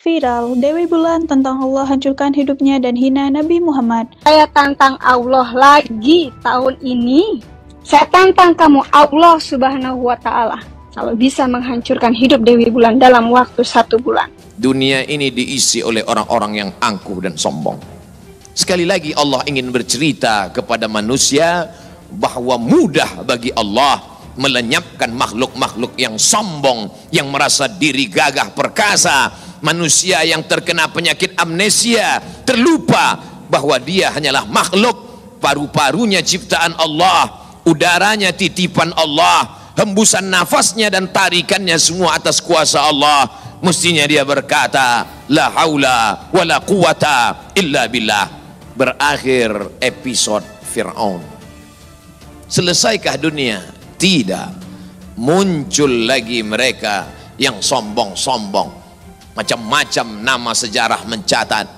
Viral, Dewi Bulan tentang Allah hancurkan hidupnya dan hina Nabi Muhammad. Saya tantang Allah lagi tahun ini. Saya tantang kamu Allah Subhanahu wa Ta'ala. Kalau bisa menghancurkan hidup Dewi Bulan dalam waktu 1 bulan. Dunia ini diisi oleh orang-orang yang angkuh dan sombong. Sekali lagi Allah ingin bercerita kepada manusia bahwa mudah bagi Allah melenyapkan makhluk-makhluk yang sombong, yang merasa diri gagah perkasa, manusia yang terkena penyakit amnesia, terlupa bahwa dia hanyalah makhluk, paru-parunya ciptaan Allah, udaranya titipan Allah, hembusan nafasnya dan tarikannya semua atas kuasa Allah. Mestinya dia berkata la haula wala quwata illa billah. Berakhir episode Fir'aun. Selesaikah dunia? Tidak. Muncul lagi mereka yang sombong-sombong. Macam-macam nama sejarah mencatat.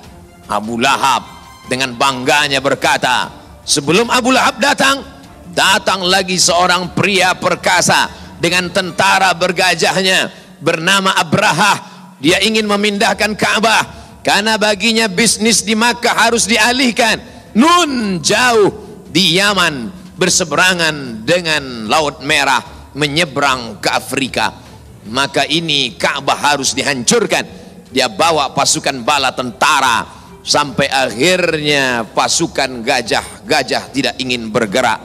Abu Lahab dengan bangganya berkata, sebelum Abu Lahab datang, datang lagi seorang pria perkasa dengan tentara bergajahnya bernama Abrahah. Dia ingin memindahkan Ka'bah karena baginya bisnis di Makkah harus dialihkan. Nun jauh di Yaman, berseberangan dengan Laut Merah, menyeberang ke Afrika. Maka ini Ka'bah harus dihancurkan. Dia bawa pasukan bala tentara, sampai akhirnya pasukan gajah tidak ingin bergerak.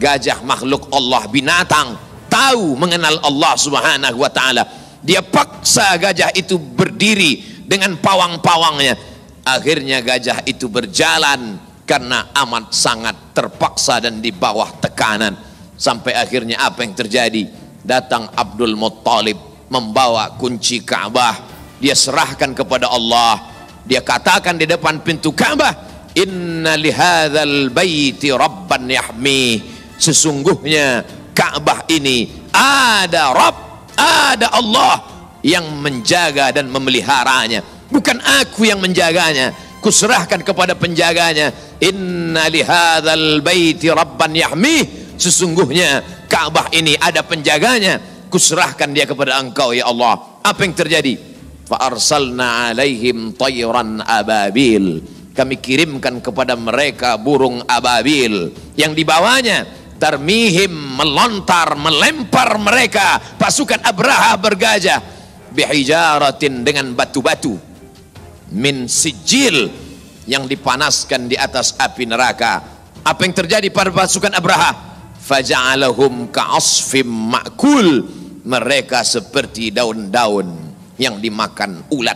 Gajah makhluk Allah, binatang, tahu mengenal Allah Subhanahu wa Ta'ala. Dia paksa gajah itu berdiri dengan pawang-pawangnya. Akhirnya gajah itu berjalan karena amat sangat terpaksa dan di bawah tekanan. Sampai akhirnya apa yang terjadi? Datang Abdul Muttalib membawa kunci Ka'bah. Dia serahkan kepada Allah. Dia katakan di depan pintu Ka'bah, inna lihadzal baiti rabban yahmi. Sesungguhnya Ka'bah ini ada Rabb, ada Allah yang menjaga dan memeliharanya. Bukan aku yang menjaganya, kuserahkan kepada penjaganya. Inna lihadzal baiti rabban yahmi. Sesungguhnya Ka'bah ini ada penjaganya, kuserahkan dia kepada engkau ya Allah. Apa yang terjadi? Fa arsalna alaihim tayran ababil. Kami kirimkan kepada mereka burung ababil yang dibawanya tarmihim, melontar, melempar mereka pasukan Abraha bergajah bihijaratin, dengan batu-batu min sijil, yang dipanaskan di atas api neraka. Apa yang terjadi pada pasukan Abraha? Faja'alahum ka'asfim ma'kul. Mereka seperti daun-daun yang dimakan ulat.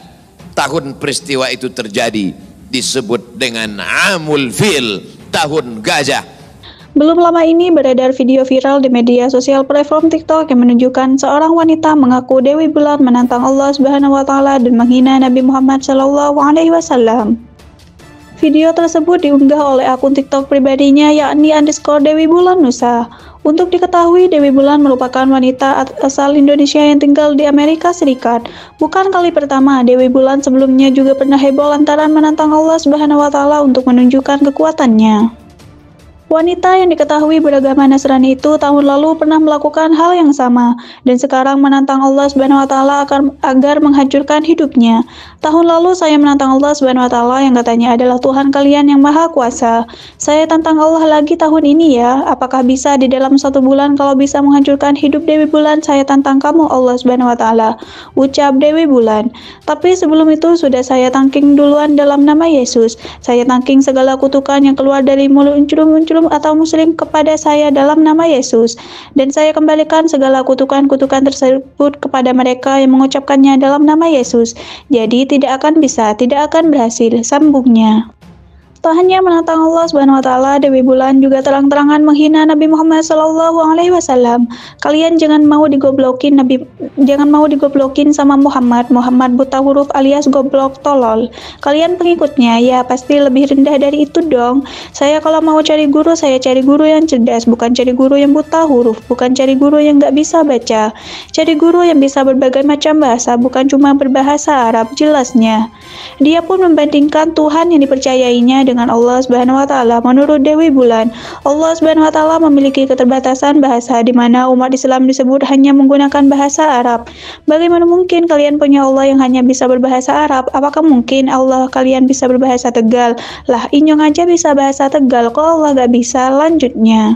Tahun peristiwa itu terjadi disebut dengan Amul Fil, tahun gajah. Belum lama ini beredar video viral di media sosial platform TikTok yang menunjukkan seorang wanita mengaku Dewi Bulan menantang Allah Subhanahu wa Ta'ala dan menghina Nabi Muhammad SAW. Video tersebut diunggah oleh akun TikTok pribadinya yakni _Dewi Bulan Nusa. Untuk diketahui, Dewi Bulan merupakan wanita asal Indonesia yang tinggal di Amerika Serikat. Bukan kali pertama, Dewi Bulan sebelumnya juga pernah heboh lantaran menantang Allah Subhanahu wa Ta'ala untuk menunjukkan kekuatannya. Wanita yang diketahui beragama Nasrani itu tahun lalu pernah melakukan hal yang sama dan sekarang menantang Allah Subhanahu wa Ta'ala agar menghancurkan hidupnya. Tahun lalu saya menantang Allah Subhanahu wa Ta'ala yang katanya adalah Tuhan kalian yang Maha Kuasa. Saya tantang Allah lagi tahun ini ya. Apakah bisa di dalam 1 bulan? Kalau bisa menghancurkan hidup Dewi Bulan, saya tantang kamu Allah Subhanahu wa Ta'ala, ucap Dewi Bulan. Tapi sebelum itu sudah saya tangking duluan dalam nama Yesus. Saya tangking segala kutukan yang keluar dari mulut uncrum-uncrum atau muslim kepada saya dalam nama Yesus, dan saya kembalikan segala kutukan-kutukan tersebut kepada mereka yang mengucapkannya dalam nama Yesus. Jadi tidak akan bisa, tidak akan berhasil, sambungnya. Tak hanya menantang Allah Subhanahu wa Ta'ala, Dewi Bulan juga terang-terangan menghina Nabi Muhammad SAW. Kalian jangan mau digoblokin sama Muhammad buta huruf alias goblok tolol. Kalian pengikutnya ya pasti lebih rendah dari itu dong. Saya kalau mau cari guru, saya cari guru yang cerdas, bukan cari guru yang buta huruf, bukan cari guru yang nggak bisa baca. Cari guru yang bisa berbagai macam bahasa, bukan cuma berbahasa Arab jelasnya. Dia pun membandingkan Tuhan yang dipercayainya dengan Allah Subhanahu wa taala. Menurut Dewi Bulan, Allah Subhanahu wa taala memiliki keterbatasan bahasa di mana umat Islam disebut hanya menggunakan bahasa Arab. Bagaimana mungkin kalian punya Allah yang hanya bisa berbahasa Arab? Apakah mungkin Allah kalian bisa berbahasa Tegal? Lah, Inyong aja bisa bahasa Tegal, kok Allah gak bisa? Lanjutnya.